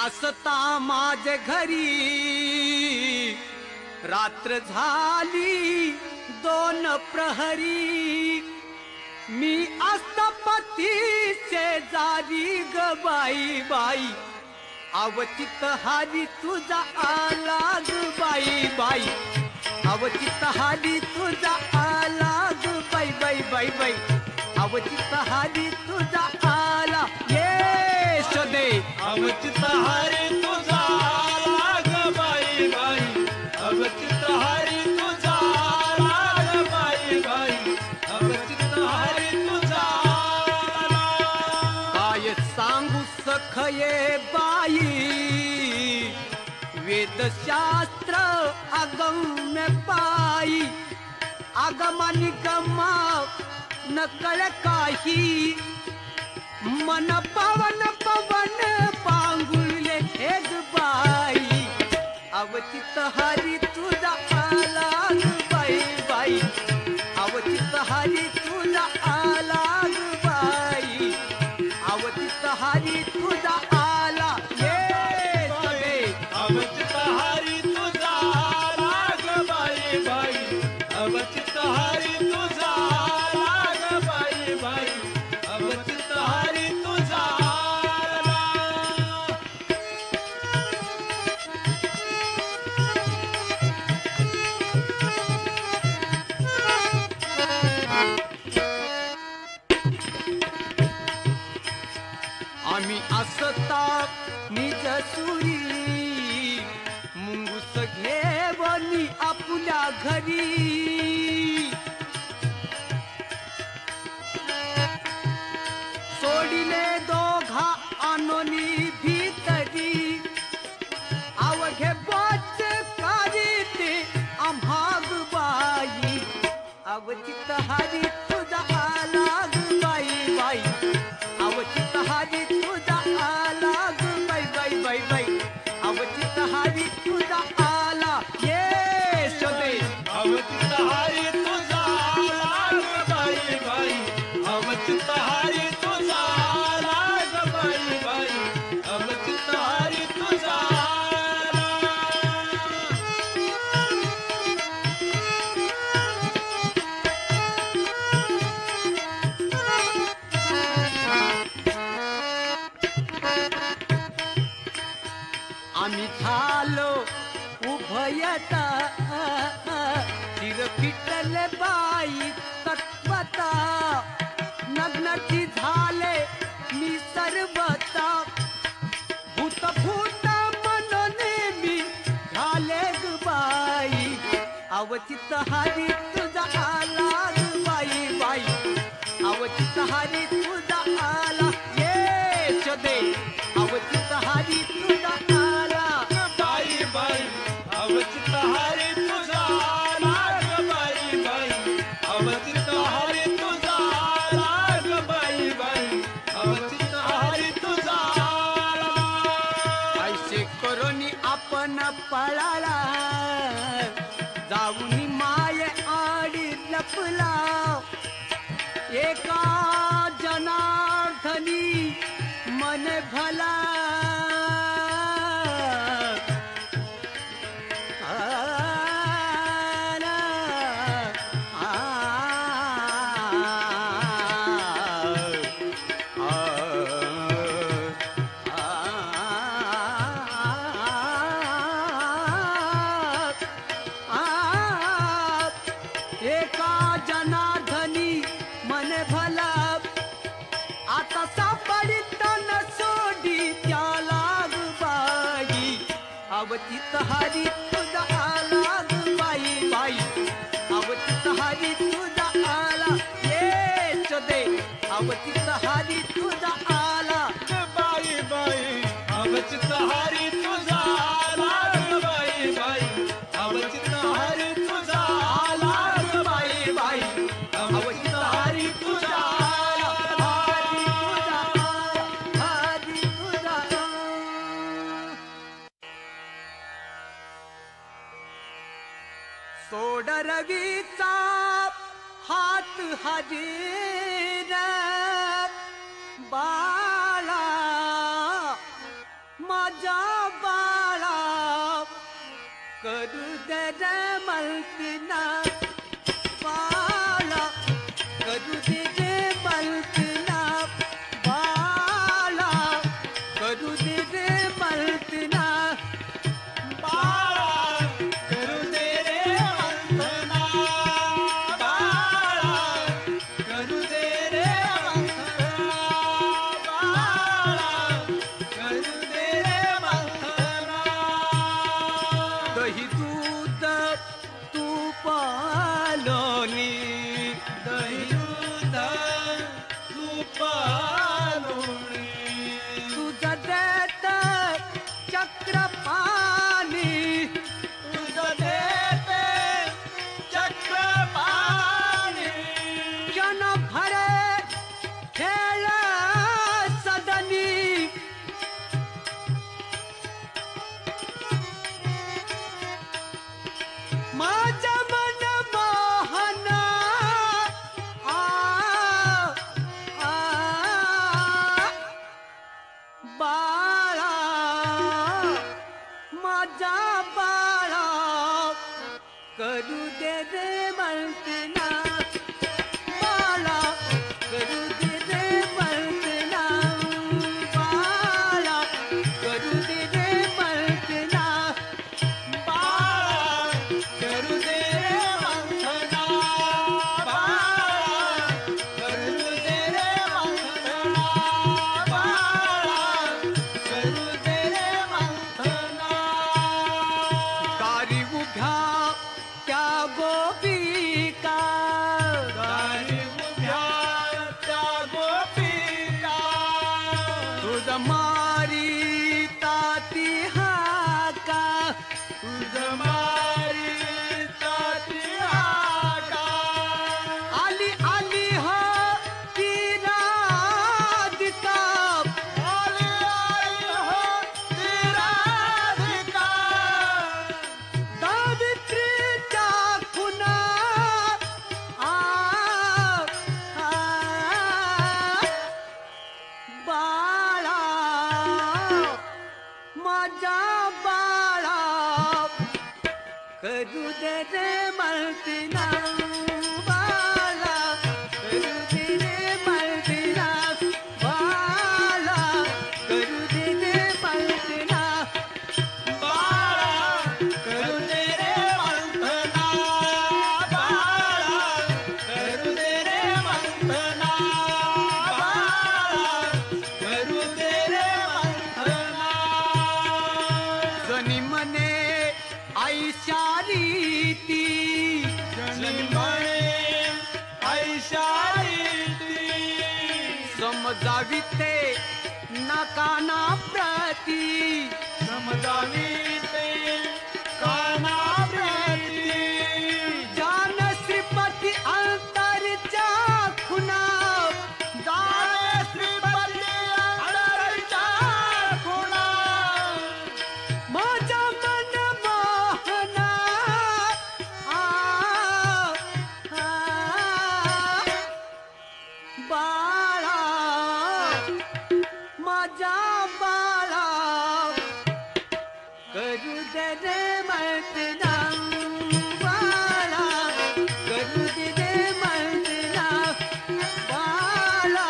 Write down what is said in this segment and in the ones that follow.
असता माझे घरी रात्र झाली 2 प्रहरी मी अस्तपती शेजारी ग बाई बाई अवचित हारी तुझा आला ग बाई बाई अवचित हारी तुझा आला ग बाई बाई बाई बाई अवचित हारी तुझा आला ये शोधे अवचित हारी तुझा आला ग बाई बाई अवचित हारी तुझा आला ग बाई बाई अवचित हारी तुझा आला. काय सांगू सखये बाई वेदशास्त्र अगम्य पायी आगमानी गमा नकळ काही मन पवन पवन पांगुले हेग बाई अवचित हरी तुझा आला ग बाई बाई अवचित हरी तुझा आला ग बाई अवचित हरी तुझा आला ये सगळे अवचित हारी तुझा आला ग बाई बाई अवचित हारी तुझा आला ग बाई बाई अवचित हारी तुझा आला. आम्ही असता निज सुरी मुंगूस घेवनी आपल्या घरी सोडिले दोघा आणोनी भीतरी अवघे बोच करीते आम्हाग बाई अवचित हारी तुझा आला ग बाई बाई अवचित हारी तुझा आला ग बाई बाई बाई बाई अवचित हारी तुझा आला ये शोधे अवचित हारी तुझा आला ग बाई बाई अवचित हारी तुझा आला ग बाई बाई अवचित हारी तुझा आला. आम्ही झालो उभयता चिरपिटल बाई तत्वता नग्नटी झाले मी सर्वता भूत भूत मनने मी झाले ग बाई अवचित हारी तुझा आला ग बाई बाई अवचित हारी तुझा आला ये शोधे अवचित हारी तुझा आला बाई बाई अवचित हारी तुझा आला ग बाई बाई अवचित हारी तुझा आला ग बाई बाई अवचित हारी तुझा आला. ऐसे करोनी आपण पळाला जाऊनी माय आडी लपला एका जनार्दनी मन भला एका जनार्दनी मन भला आता सापडित न सोडी त्याला ग बाई अवचित हारी तुझा आला ग बाई बाई अवचित हारी तुझा आला ये शोधे अवचित हारी तुझा आला बाई बाई अवचित हारी तुझा आला ग बाई बाई अवचित हारी तुझा आला ग बाई बाई अवचित हारी तुझा आला. हारी तुझा सोड रवीचा हात हजीर बाळा माझ्या करू दे रे मलकिना बाळा करू दे रे मलकिना बाळा करू दे रे मलकिना बाळा करू दे रे मंथना बाळा करू दे रे मंथना बाळा करू दे रे मंथना दही दूध तूप लोणी दही दूध तूप लोणी तुझं देत चक्रपाणी तुझं देते चक्रपाणी जन भरे खेळ सदनी माझं मन मोहन आ बाळा माझा बाळा करू दे रे मलकिना बाळा करू दे रे मलकिना बाळा करू दे रे मलकिना बाळा करू दे रे मंथना बाळा करू दे रे मंथना बाळा करू दे रे मंथना दारी उभ्या त्या गोपिका दारी उभ्या त्या गोपिका तुझ मारी ताती हाका तुझ मारी ताती हाका आली आली हो ती राधिका आली आली हो ती राधिका दारिद्र्याच्या खुणा आ बाळा माझा बाळा करू दे रे मलकिना बाळा करू दे रे मलकिना बाळा करू दे रे मलकिना बाळा करू दे रे मंथना बाळा करू दे रे मंथना बाळा करू दे रे मंथना जनी मने आईशा रीती जनी म्हणे ऐशारीती समजावी ते नाकाना प्रती समजावी ते कानाप्रती जान श्रीपती अंतरच्या खुना दाने श्रीपती अंतरच्या खुणा माझा मन मोहना आ बाळा माझा बाळा करू दे रे मलकिना बाळा करू दे रे मलकिना बाळा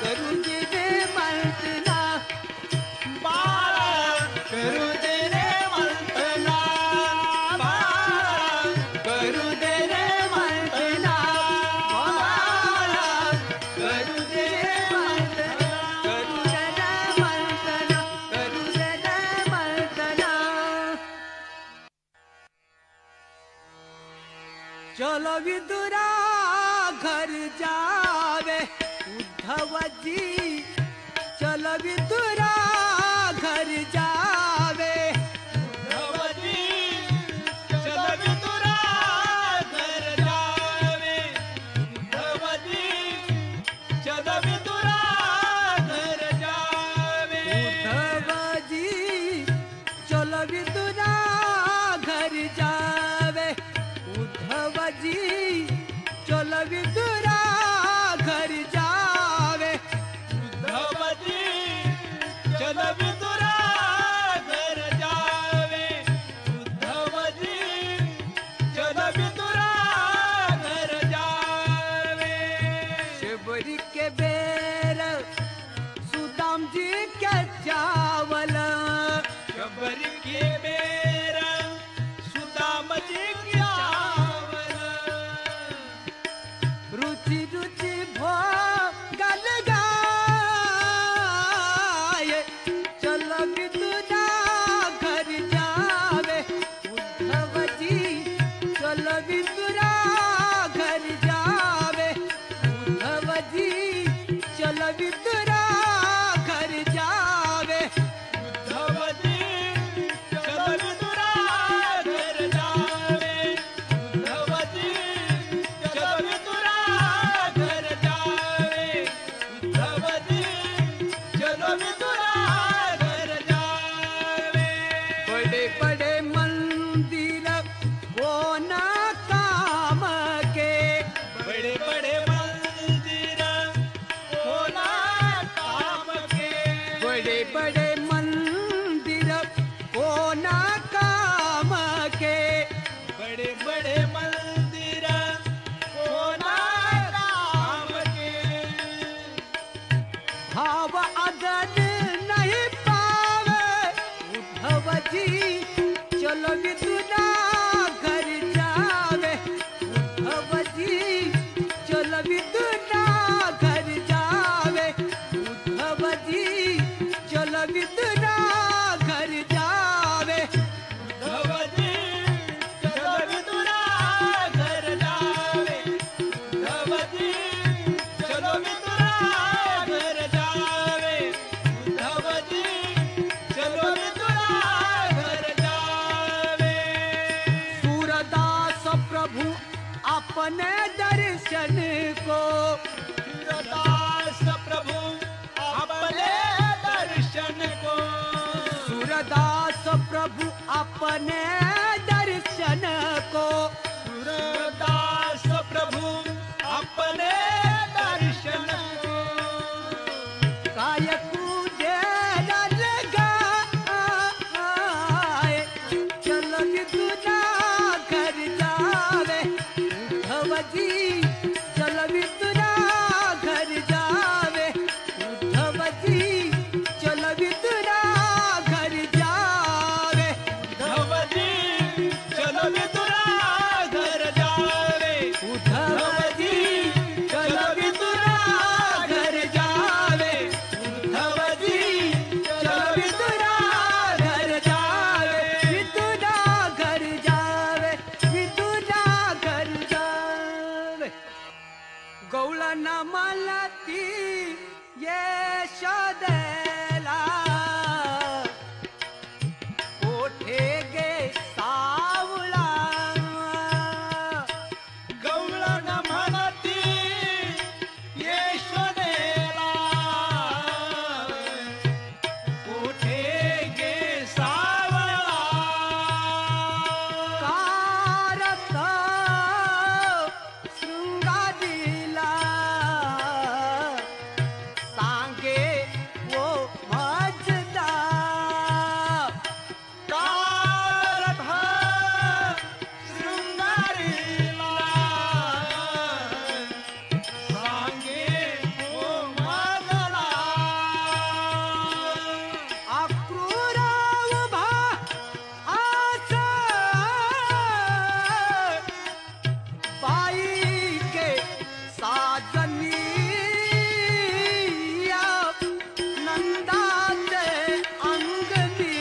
करू दे रे मलकिना बाळा करू दे रे मंथना बाळा करू दे रे मंथना बाळा करू दे रे मलकिना करू दे रे मलकिना करू दे रे मलकिना चलो विदुरा घर जावे उद्धव जी चलो विदुरा घर जावे उद्धवजी चल विदुरा घर जावे उद्धवजी चल विदुरा घर जावे उद्धव जी चलो विदुरा घर जावे उद्धव जी चलो विदुरा घर जावे उद्धवजी चल विदुरा घर जावे उद्धवजी बड़े बड़े मंदिर कोना राम के भाव अगन नहीं पावे उद्धव जी चलो विदुना घर जावे उद्धव जी चलो विदुना घर जावे उद्धव जी चलो विदुना घर जावे उद्धव जी चलो विदुरा घर जावे उद्धव जी चलो विदुरा घर जावे उद्धव जी चलो विदुरा घर जावे सूरदास प्रभु अपने दर्शन को सूरदास प्रभु अपने दर्शन को सूरदास प्रभु अपने दर्शन को सूरदास प्रभु अपने दर्शन को कायकू देर लगाए चलो विदुना घर जावे उद्धव जी चलो विदुना घर जावे उद्धव जी चलो विदुना घर जावे उद्धव जी चलो विदुरा घर जावे उद्धव जी चलो विदुना घर जावे उद्धव जी चलो विदुना घर जावे विदुना घर जावे विदुना घर जावे गौला न मलती यशोदेला कोठे गे सावळा गौळा न म्हणती यशोदेला कोठे गे सावळा कारत शृंगारीला सांगे वो मजदा कारथ शृंगारीला सांगे ओ मजला अक्रूर उभा आस बाई के साजनी नंदाचे अंगणी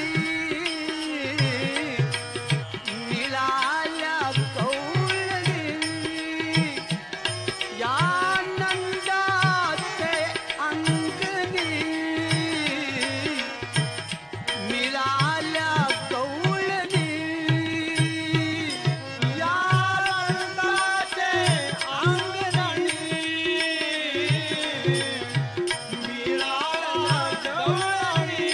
मिळाल्या कौळणी या नंदाचे अंगणी मिळाल्या कौळणी या नंदाचे अंगणी मिळाल्या जवळणी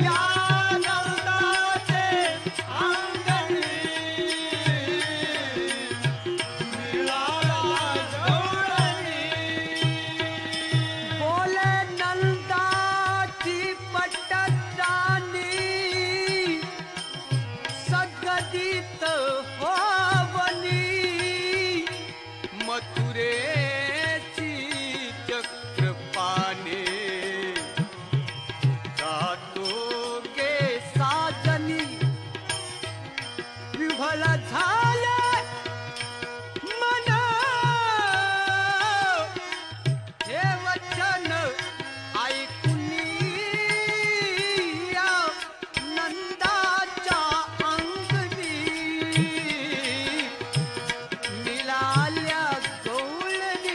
या नंदाचे अंगणी मिळाल्या जवळणी बोले नंदाची पटराणी सगदीत होवनी मथुरेची चक्रपाणे जातो गे साजनी विव्हळ झाले मन हे वचन ऐकुनिया नंदाच्या अंगणी मिळाल्या गौळणी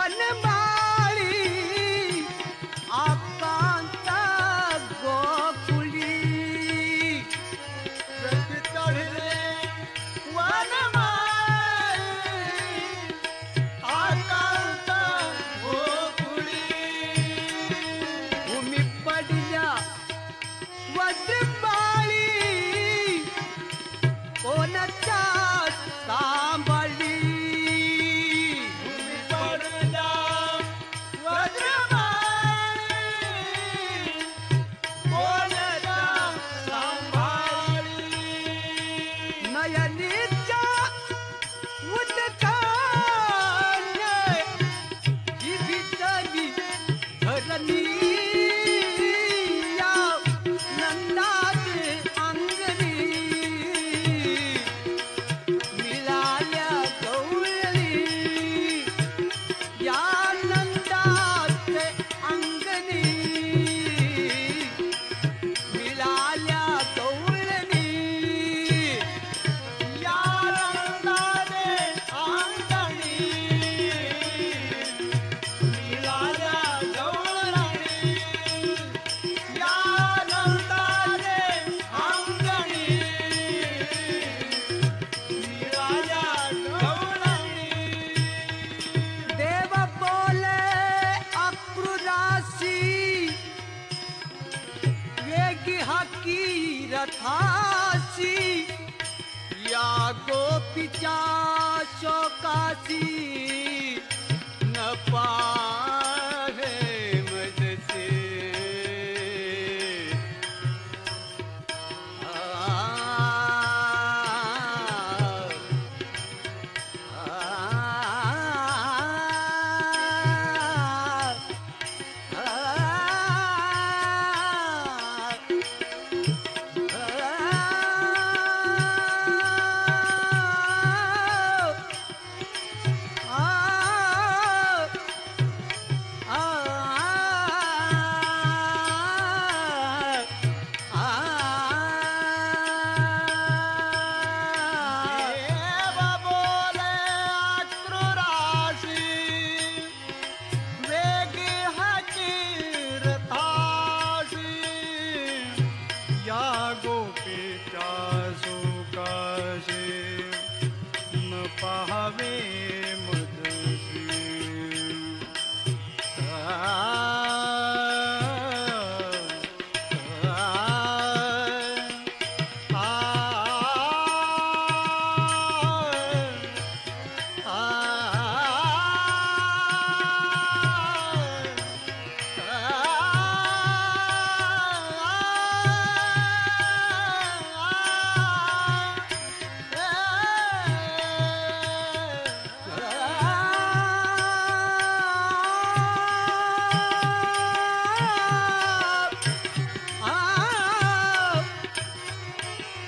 वनमाळी आकांत गोकुली रथ चढले वनमाळी आकांत गोकुळी भूमी पडल्या वज्रमाळी कोणाच्या सांभाळी भूमी पडल्या वज्रमाळी कोणाच्या सांभाळी नयनीच्या उदकाने जीवितली धरणी या नंदाचे अंगणी मिळाल्या गवळणी या नंदाचे अंगणी मिळाल्या गवळणी या रंगाने अंगणी मिळाल्या गवळणी या रंगाने अंगणी मिळाल्या गवळणी देव बोले अक्रूरासी वेगी हाकी रथासी या गोपीच्या शोकासी न पाहे मजसे देव बोले अक्रूरासी वेगी हाकी रथासी या गोपीच्या सुखासी न पाहावे मजसी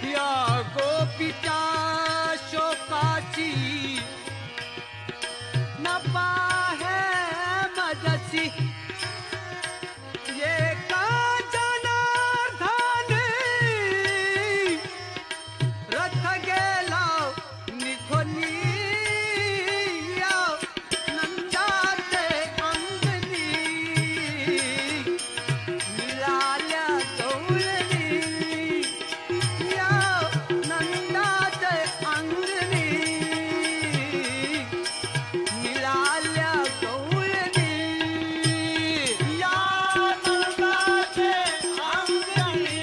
या गोपीच्या शोकाची न पाहे मजसी एका जनार्दनी रथ गेला निघोनी या नंदाचे अंगणी मिळाल्या गवळणी या नंदाचे अंगणी मिळाल्या गवळणी या नंदाचे अंगणी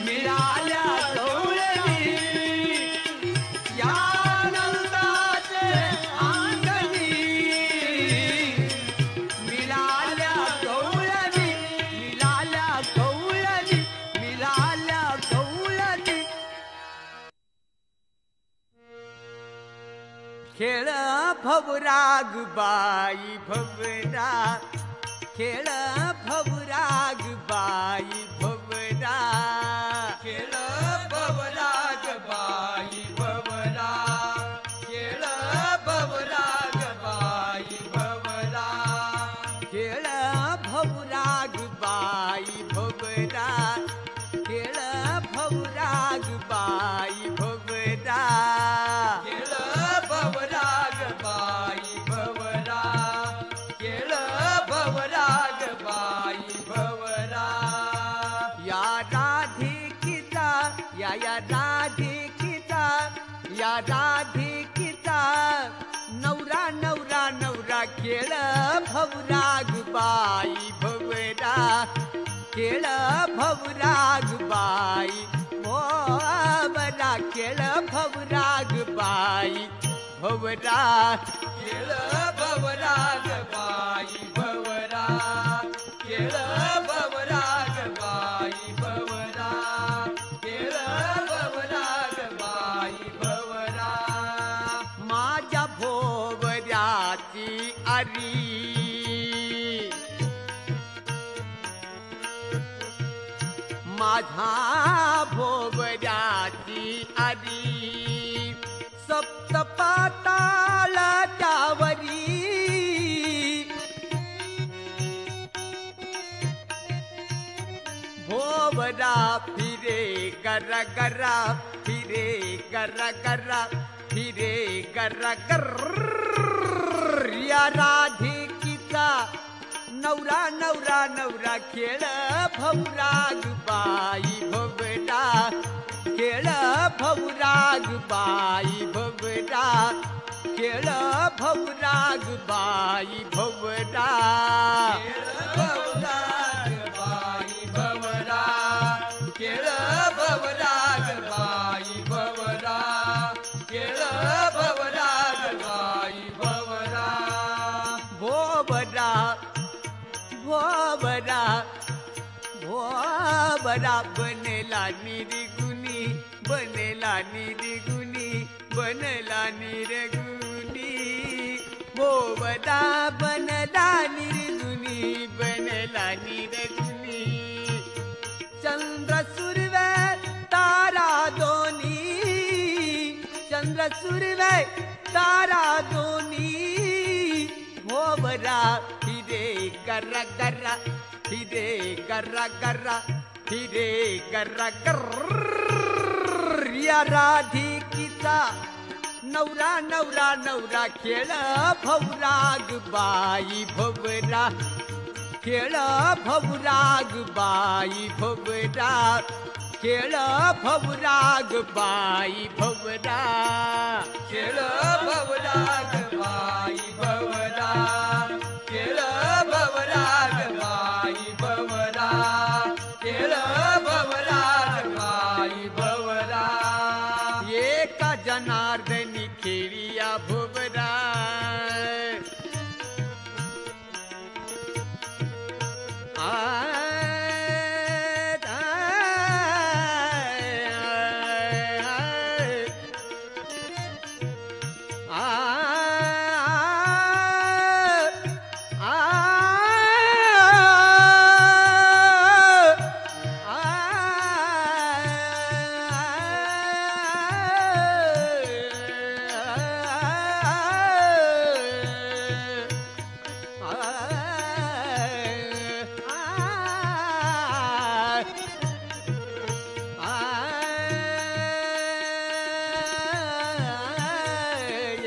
मिळाल्या गवळणी या नंदाचे अंगणी मिळाल्या गवळणी मिळाल्या गवळणी मिळाल्या गवळणी खेळ भवराग बाई भवरा खेळ भवराग बाई भवरा खेळ भवराग बाई भवरा खेळ भवराग बाई भवरा खेळ भवराग बाई भवरा खेळ भवराग बाई भवरा खेळ भवराग बाई या राधिकीचा नवरा नवरा नवरा खेळ भवराग बाई भवरा खेळ भवराग बाई भवरा खेळ भवराग बाई भवरा खेळ भवराग बाई भवरा खेळ भवराग बाई भवरा खेळ भवराग बाई भवरा माझ्या भोवऱ्याची आरी माझा भोवऱ्याची आरी सप्तपातालाच्यावरी भोवरा फिरे गरा गरा फिरे गरा गरा फिरे गरा गर या राधिकीचा नवरा नवरा नवरा खेळ भवराग बाई भवरा खेळ भवराग बाई भवरा खेळ भवराग बाई भवरा भवराग बाई भवरा खेळ भवराग बाई भवरा खेळ भवराग बाई भवरा भोवरा भोवरा भोवरा बनेला निर्गुणी बनेला निर्गुणी बनला निर्गुणी भोवरा बनला निर्गुणी बनला निर्गुणी चंद्र सूर्य तारा दोनी चंद्र सूर्य तारा दोनी भोवरा फिरे गरा गरा फिरे गरा गरा फिरे गरा गर या राधिकीचा नवरा नवरा नवरा खेळ भवराग बाई भवरा खेळ भवराग बाई भवरा खेळ भवराग बाई भवरा खेळ भवराग बाई भवरा खेळ भवराग बाई भवरा खेळ भवराग बाई भवरा एका जनार्दनी खेळिया भोवरा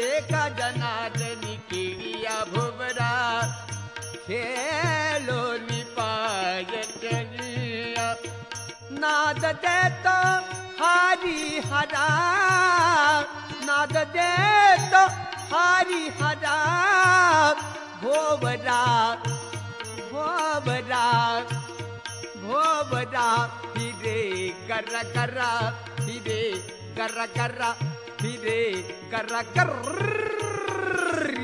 एका जनार्दनी खेळिया भोवरा खेलो निपायचनिया नाद देतो हरी हरा नाद देतो हरी हरा भोवरा भोवरा भोवरा फिरे गरा गरा फिरे गरा गरा फिरे गरा गर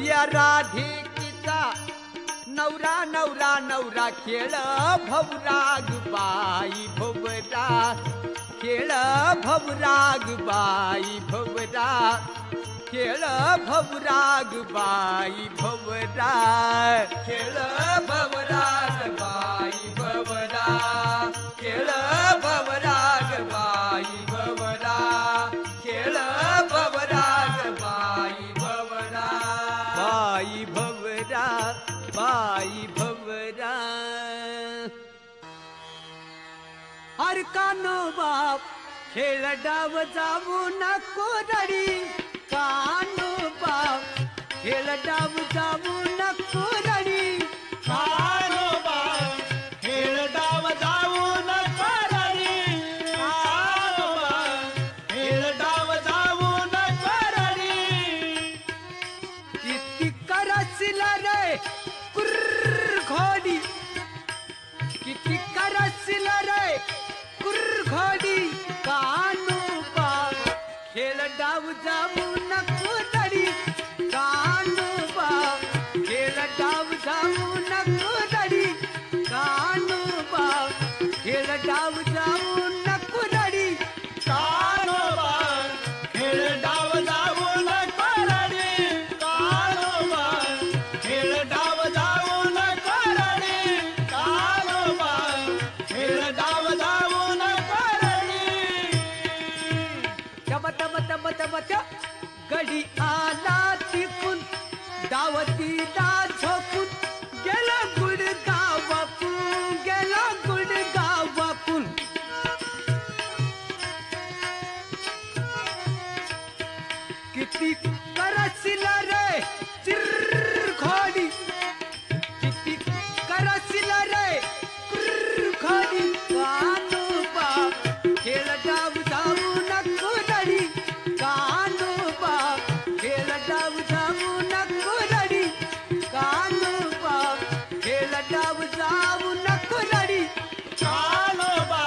या राधिकीचा नवरा नवरा नवरा खेळ भवराग बाई भवरा खेळ भवराग बाई भवरा खेळ भवराग बाई भवरा खेळ भवराग बाई भवरा खेळ भवराग बाई भवरा खेळ भवराग बाई भवरा बाई भवरा बाई भवरा हर कानो बाप खेळ डाव जाऊ नको रडी कानो बाप खेळ डाव जाऊ नको रडी कानो बाप खेळ डाव जाऊ नका रडी कानो बाप खेळ डाव जाऊ नका डाव जाऊ नको दडी कानोबा खेळ डाव जाऊ नको दडी कानोबा खेळ डाव जाऊ नको दडी कानोबा खेळ डाव जाऊ नको रडी कानोबा खेळ डाव जाऊ नको रडी कानोबा खेळ डाव जाऊ नको रडी तब तब तब तब गडी आला तिकून डावतीला झोपून गेला गुडगावापून गेला गुडगावापून किती करशील रे चिरखोडी किती करशील रे चिरखोडी कानोबा खेळ डाव जाऊ नको दडी कानोबा खेळ डाव जाऊ नको दडी कानोबा खेळ डाव जाऊ नको दडी कानोबा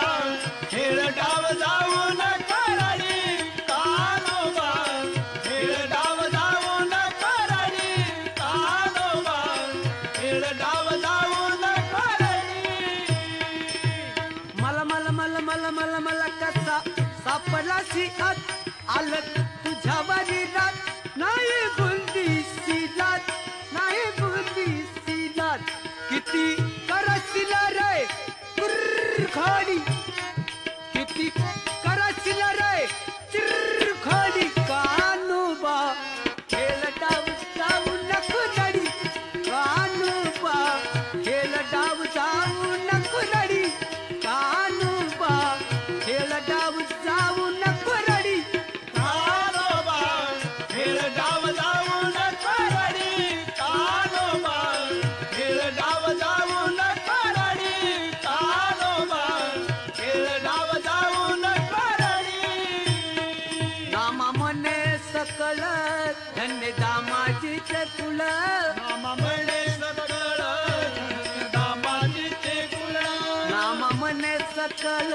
खेळ डाव जाऊ नको रडी कानोबा खेळ डाव जाऊ नको रडी कानोबा खेळ डाव जाऊ नको रडी मला मला मला मला मला मला कसा सापडाशी आत आलं तुझ्यावरी रात नाही बुंदीची लात नाही बुंदीची लात किती करशील रे कुरखोडी किती करशील रे चिरखोडी कानोबा खेळ डाव जाऊ नको दडी कानोबा खेळ डाव जाऊ नको दडी कानोबा खेळ डाव जाऊ नको दडी कानोबा खेळ डाव जाऊ नको रडी कानोबा खेळ डाव जाऊ नको रडी कानोबा खेळ डाव जाऊ नको रडी नामा मने सकळ धन्य दामाजीचे कुळ नामा म्हणे सकळ दामाजीचे कुळ नामा मने सकळ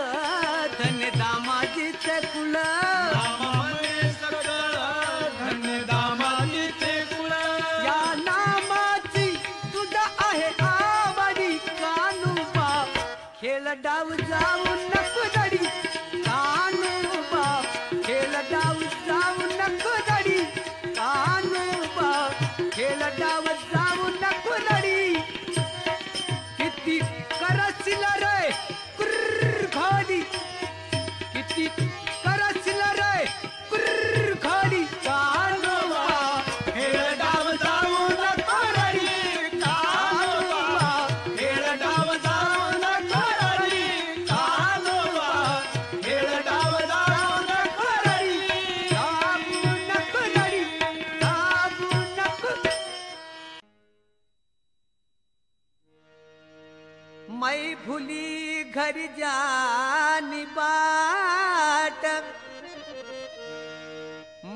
धन्य दामाजीचे कुळ नामा म्हणे सकळ धन्य दामाजीचे कुळ या नामाची तुझा आहे आवडी कानोबा खेळ डाव जाऊ नको दडी कानोबा खेळ डाव जाऊ नको दडी कानोबा खेळ डाव जाऊ नको दडी किती करशील रे कुरखोडी किती करशील रे कुरखोडी कानोबा खेळ डाव जाऊ नको रडी कानोबा खेळ डाव जाऊ नको रडी कानोबा खेळ डाव जाऊ नको रडी जाऊ नको दडी जाऊ नको मैं भूली घर जानी बाट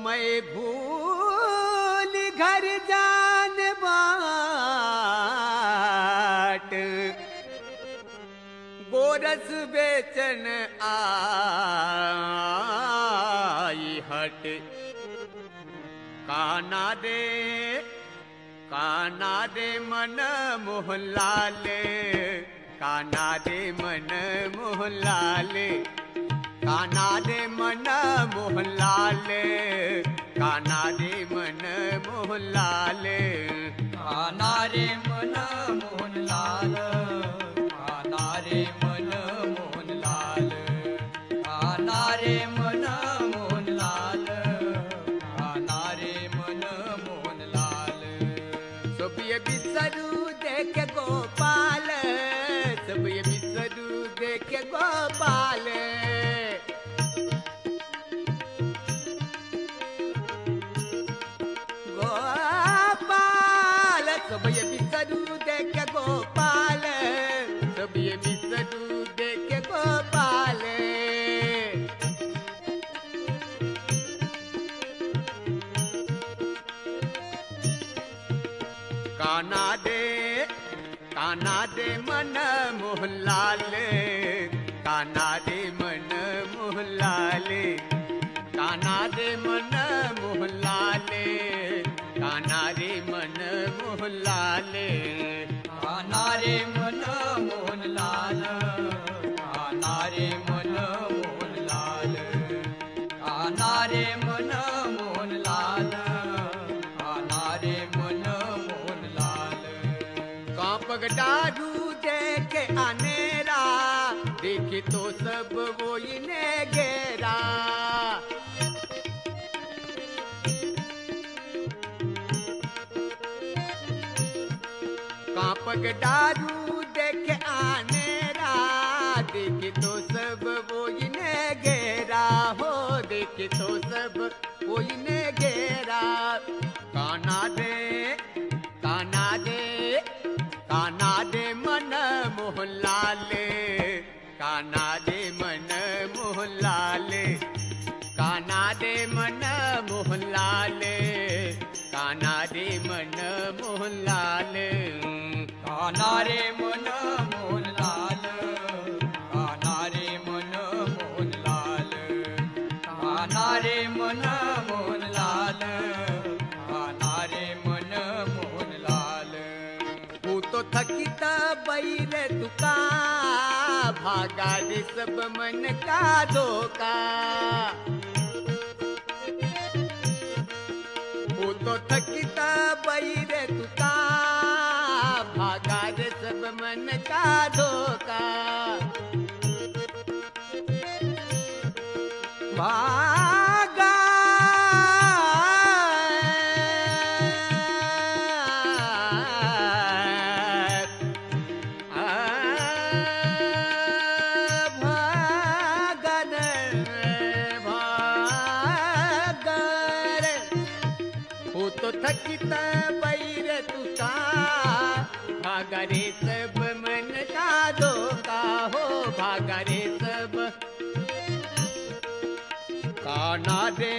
मैं भूली घर जान बाट गोरस बेचन आई हट काना दे मन मोहलाले काना दे मन मोहलाले काना दे मन मोहलाले काना दे मन मोहलाले काना रे मन मोहन लाल काना रे मन मोहन लाल काना रे मन मोहन लाल काना रे मन मोहन लाल सब ये बिसरू देख गोपाल सब ये बिसरू देख गोपाल गोपाल सब ये बिसरू देख गोपाल सब ये बिसरू देख गोपाल काना दे मन मोहलाले काना दे मन मोहलाले काना दे मन मोहलाले, कान्हा रे मन मोहलाले, कान्हा रे मन मोहनलाल, कान्हा रे मन मोहनलाल, कान्हा रे मन मोहनलाल, कान्हा रे मन मोहनलाल। कांपक डारू देखे अनेरा, देखे तो सब वो इने घेरा। कांपक डारू देखे अनेरा, देखे तो सब वो इने घेरा हो, देखे तो सब वो इने घेरा। कान्हा दे, कान्हा दे, कान्हा दे मन मोहलाले, कान्हा दे मन मोहलाले, कान्हा दे मन मोहलाले, कान्हा दे मन मोहलाले, कान्हा रे मन मोहनलाल, कान्हा रे मन मोहनलाल, कान्हा रे मन मोहनलाल, कान्हा रे मन मोहनलाल। तू तो थकित बैर तुका, भागा रे सब मन का धोखा। तू तो थकित बैर तुका, भागा रे सब मन का धोखा। भागा थकित बैर तुका, भागा रे सब मन का धोखा हो, भागा रे सब। कान्हा दे,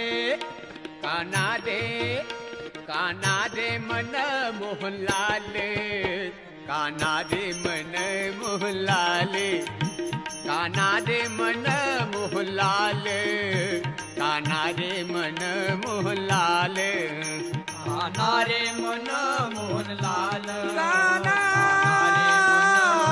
कान्हा दे, कान्हा दे मन मोहलाले, कान्हा दे मन मोहलाले, कान्हा दे मन मोहलाले, कान्हा दे मन मोहलाले, कान्हा रे मन मोहनलाल, कान्हा रे मन मोहनलाल,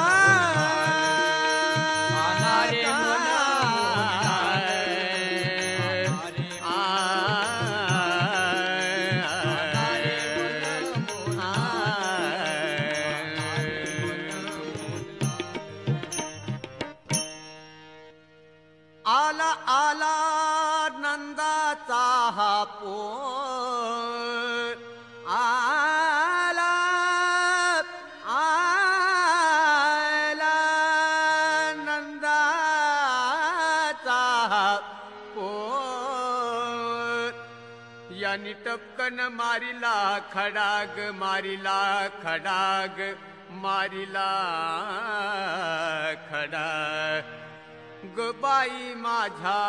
आला आला नंदाचा हा पोर, आला आला नंदाचा हा पोर। यानी टपकन मारिला खडाग, मारिला खडाग, मारिला खडाग। गबाई माझा,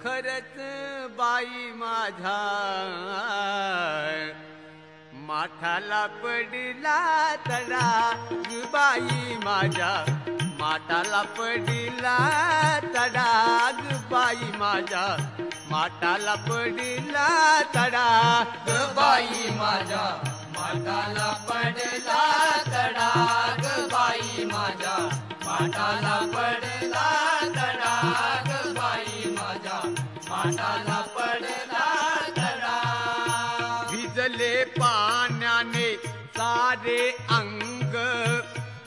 खरच बाई माझा, माठाला पडला तडा, गबाई माझा, माठाला पडला तडा, गबाई माझा, माठाला पडला तडा, बाई माझ्या माठाला पडला तडा, बाई माझ्या माठाला पडला तडा, बाई माझ्या माठाला पडला तडा। भिजले पाण्याने सारे अंग,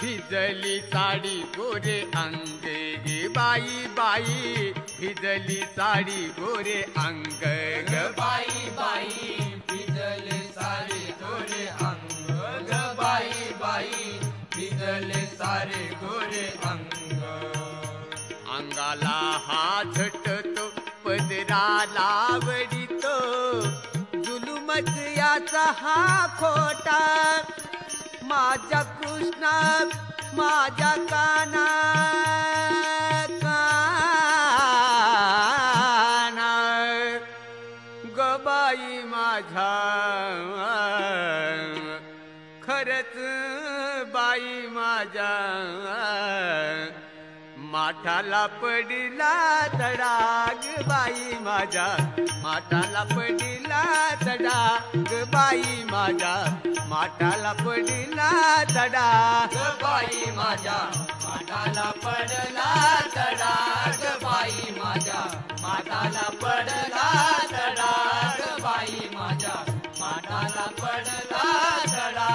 भिजली साडी गोरे अंग, गे बाई बाई, भिजली साडी गोरे अंग, ग बाई बाई, भिजले सारे गोरे अंग, बाई बाई, भिजले सारे गोरे अंग। अंगाला हात झटतो, पदराला वडितो, जुलुमच याचा हा खोटा, माझ्या कृष्णा माझ्या काना काना, गबाई माझा, खरच बाई माझा, माठाला पडला तडा ग बाई माझ्या, माठाला पडला तडा ग बाई माझ्या, माठाला पडला तडा ग बाई माझ्या, माठाला पडला तडा ग बाई माझ्या, माठाला पडला तडा ग बाई माझ्या, माठाला पडला तडा.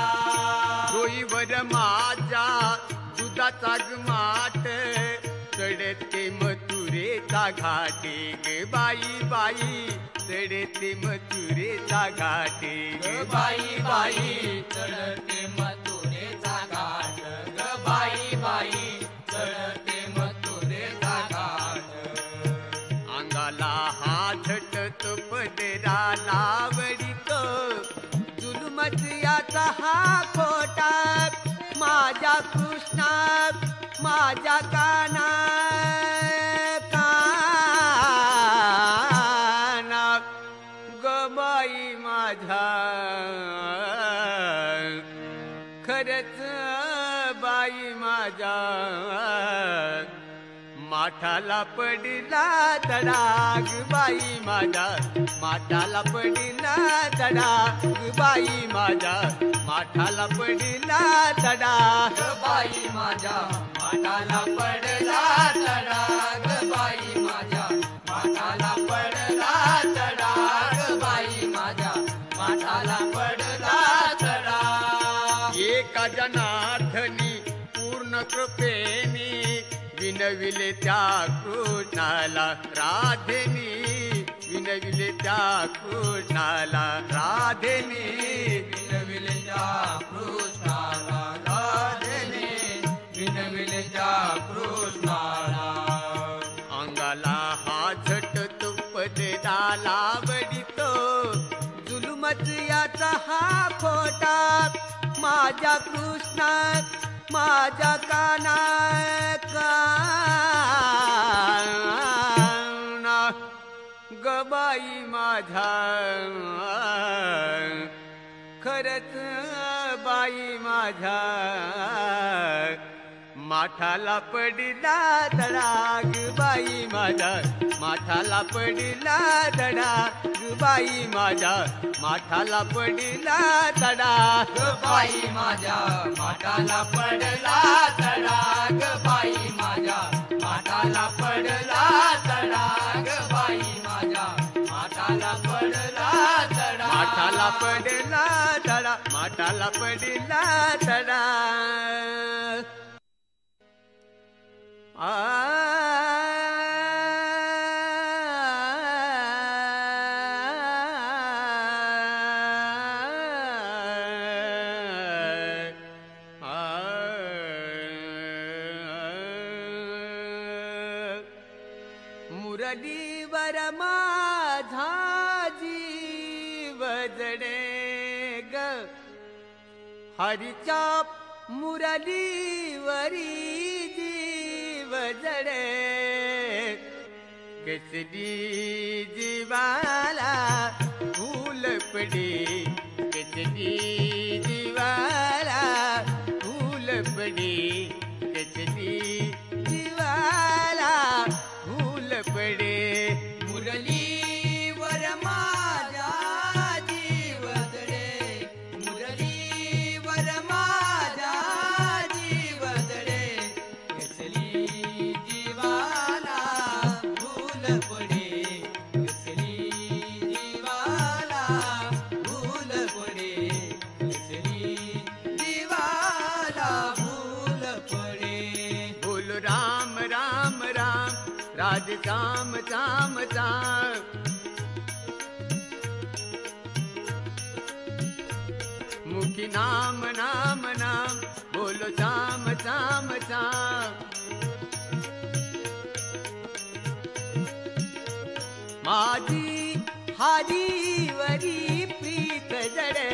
डोईवर माझ्या दुधाचा माठ, चढते मथुरेचा घाटे ग बाई बाई, चढते मथुरेचा घाटे ग बाई बाई, चढते मथुरेचा घाट ग बाई बाई, चढते मथुरेचा घाट. अंगाला हा झटत पदरा लावडीतो, जुलुमच याचा हा खोटा माझ्या कृष्णा, माझ्या काना काना ग बाई माझ्या, खरंच बाई माझ्या, माठाला पडला तडा ग बाई माझ्या, माठाला पडला तडा ग बाई माझ्या, माठाला पडला तडा ग बाई माझ्या, माठाला पडला तडा ग बाई माझ्या, माठाला पडला तडा ग बाई माझ्या, माठाला पडला तडा. एका जनार्दनी पूर्ण कृपेनी विनविले त्या कृष्णाला राधेनी, विनविले त्या कृष्णाला राधेनी, विनविले त्या कृष्णाला राधेने, विनविले त्या कृष्णाला. अंगाला हा झट तुपदे लावडीतो, जुलुमच याचा हा खोटा माझ्या कृष्णा, माझ्या काना काना ग बाई माझ्या, खरंच बाई माझ्या, माठाला पडला तडा ग बाई माझ्या, माठाला पडला तडा ग बाई माझ्या, माठाला पडला तडा ग बाई माझ्या, माठाला पडला तडा ग बाई माझ्या, माठाला पडला तडा ग बाई माझ्या, माठाला पडला तडा. माठाला पडला तडा, माठाला पडला तडा. मुरलीवर माझा जीव जडे ग, हरीच्या मुरलीवरी जीव जडे, कसली जीवाला फूल पडे, कसली जीवाला फूल पडे, कसली जीवाला फूल पडे. मुरलीवर माझ्या जीव जडे, मुरलीवर माझ्या जीव जडे, कसली जीवाला फूल पडे, कसली जीवाला फूल पडे, कसली जीवाला फूल पडे. बोल राम राम राम, राधे श्याम श्याम श्याम. मुखी नाम नाम नाम, बोलो श्याम श्याम श्याम. माझी हारीवरी प्रीत जडे,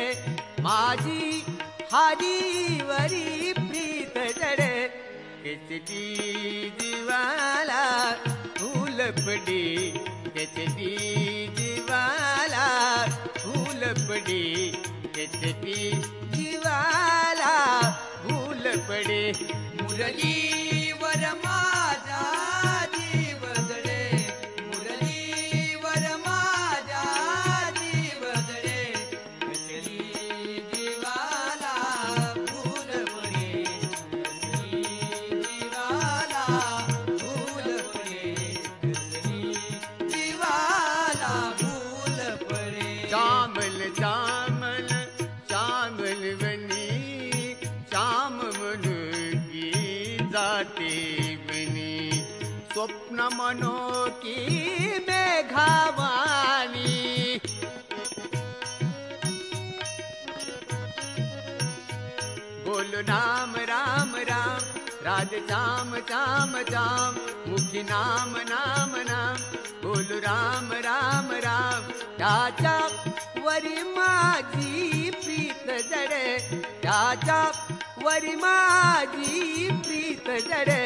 माझी हारीवरी प्रीत जडे, किसली जीवाला फूल पडे, किसली जीवाला फूल पडे, किसली जीवाला फूल पडे. मुरलीवर माझ्या श्यामल श्यामल बनी श्याम म्हणून की जाते बनी स्वप्न मनो की मेघावाणी बोल राम राम राम राज श्याम श्याम श्याम मुखी नाम नाम नाम बोल राम राम राम त्याच्या वरी माझी प्रीत जडे त्याच्या वरी माझी प्रीत जडे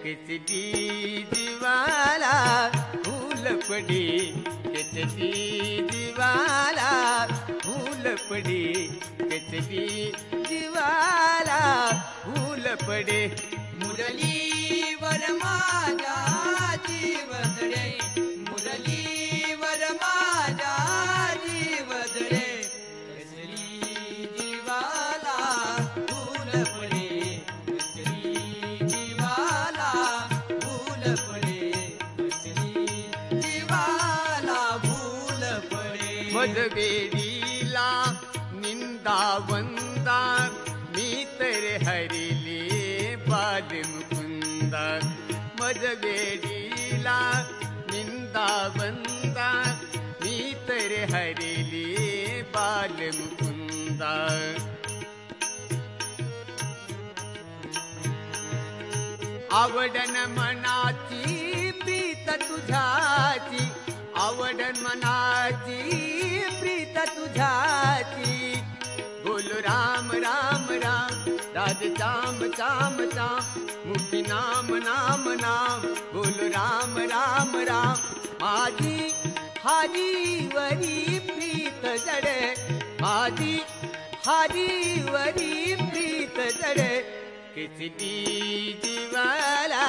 किसली दिवाला फूल पडी किसली दिवाला फूल पडी किसली दिवाला फूल पडे मुरलीवर माझ्या जीवदडे मुरलीवर माझ्या जीवदडे कसली जीवाला फूल पडे कसली जीवाला फूल पडे कसली जीवाला फूल पडे मजवेडीला निंदा वंदा मी तर हरिले बाल मुकुंद मजवेडीला निंदा वंदा मी तर हरिले बाल मुकुंद आवडन मनाची प्रीत तुझ्याची आवडन मनाची प्रीत तुझ्याची बोल राम राम राम राज श्याम श्याम श्याम मुखी नाम नाम नाम बोल राम राम राम माझी हारीवरी प्रीत जडे माझी हारीवरी प्रीत जडे किसली दिवाला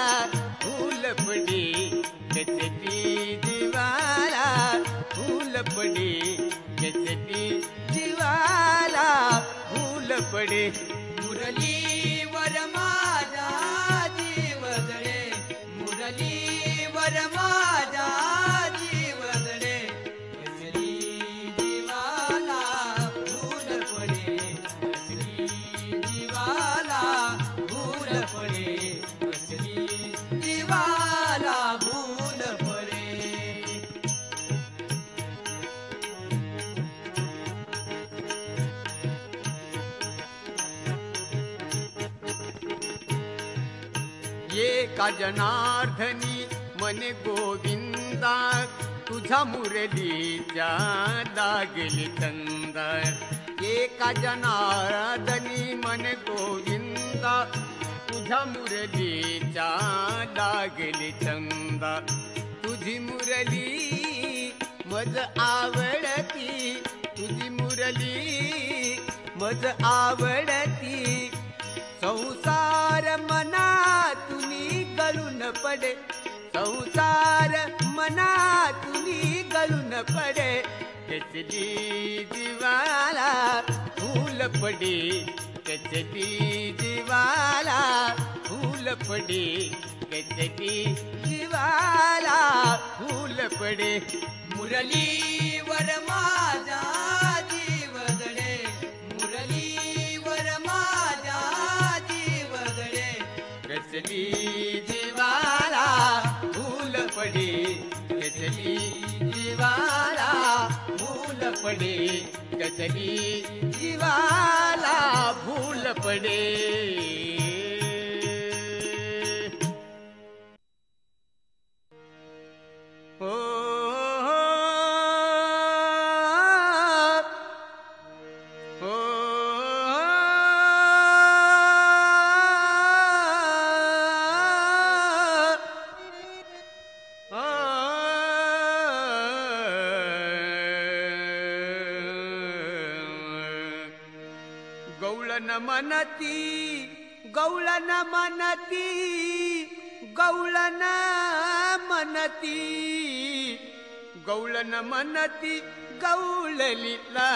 फूल पडी किसली दिवाला फूल पडी किसली दिवाला फूल पडे मुरलीवर माझ्या जीवदडे मुरलीवर माझ्या जीवदडे कसली जीवाला फूल पडे कसली जीवाला फूल पडे कसली जीवाला फूल पडे एका जनार्दनी मने गोविंदा तुझ्या मुरलीच्या लागली चंद एका जनार्दनी मने गोविंदा तुझ्या मुरलीच्या लागली चंद तुझी मुरली मज आवडती तुझी मुरली मज आवडती संसार मना तुम्ही गळून पडे संसार मना तुम्ही गळून पडे कसली दिवाला फूल पडे कसली दिवाला फूल पडे कसली दिवाला फूल पडे मुरलीवर माझ्या जीवदडे मुरलीवर माझ्या जीवदडे कसली दिवाला फूल पडे कसली दिवाला फूल पडे कसली दिवाला फूल पडे ओ गौळन मनती गौळन मनती गौळन मनती गौळन मनती गौळलीला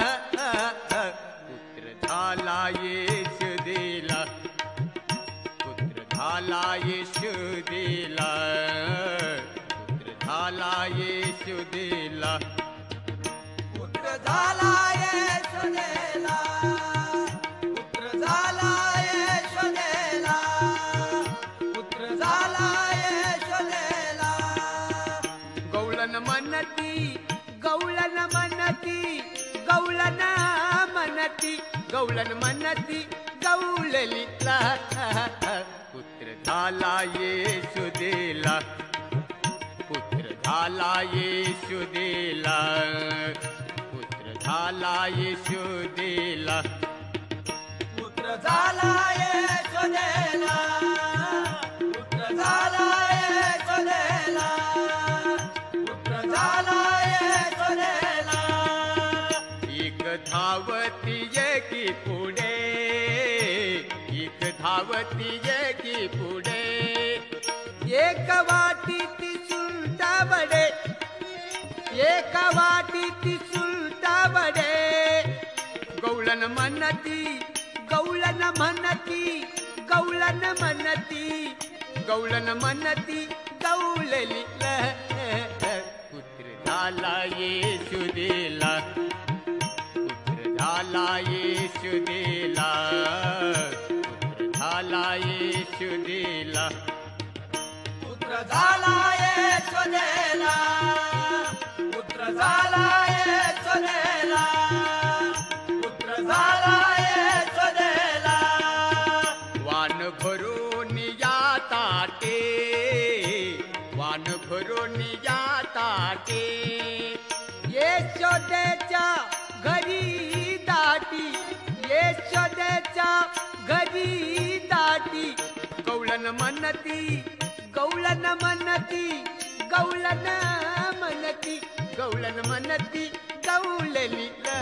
पुत्र झाला येशुदेला पुत्र झाला येशुदेला पुत्र झाला येशुदेला पुत्र झाला यशोदेला, पुत्र झाला यशोदेला, पुत्र झाला यशोदेला. गौळण म्हणती, गौळण म्हणती, गौळण म्हणती, गौळण म्हणती, गौळलीला पुत्र झाला येशुदेला, पुत्र झाला येशुदेला, पुत्र झाला येशुदेला. पुत्र झाला यशोदेला, पुत्र झाला यशोदेला, पुत्र झाला यशोदेला. एक धावती एकी पुढे, एक धावती एकी पुढे, एक वाटी ती सुलटा बडे, एक वाटी ती सुलटा बडे. गौळण म्हणती, गौळण म्हणती, गौळण म्हणती, गौळण म्हणती, गौळलीला पुत्र झाला येशुदेला, पुत्र झाला येशुदेला, पुत्र झाला येशुदेला. पुत्र झाला यशोदेला, पुत्र झाला यशोदेला, पुत्र झाला यशोदेला. वान भरून या ताटे, वान भरून या ताटे, यशोदेच्या घरी दाटी, यशोदेच्या घरी दाटी. गौळण म्हणती, गौळण म्हणती, गौळण म्हणती, गौळण म्हणती, गौळलीला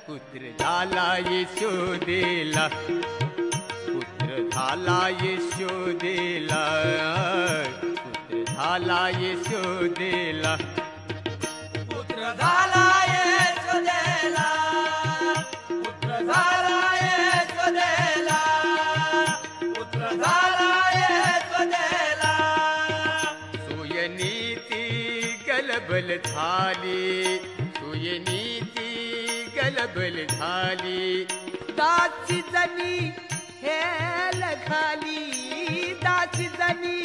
पुत्र झाला यशोदेला, पुत्र झाला यशोदेला, पुत्र झाला यशोदेला. पुत्र झाला यशोदेला, पुत्र झाला यशोदेला, पुत्र झाला यशोदेला. सुयनीती गलबल झाली, सुयनीती गलबल झाली. दासी जनी हेल घाली, दासी जनी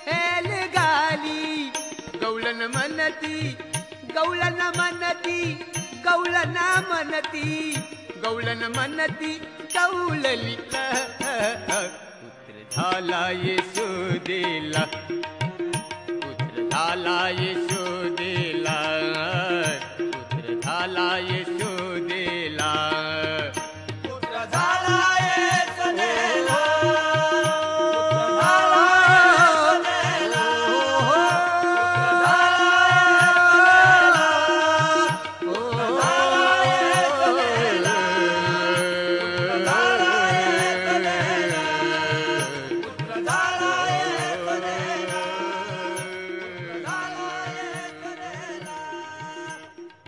हेल घाली. गौळण म्हणती, गौळण म्हणती, गौळण म्हणती, गौळण म्हणती, गौळलीला पुत्र झाला येशुदेला, पुत्र झाला येशुदेला.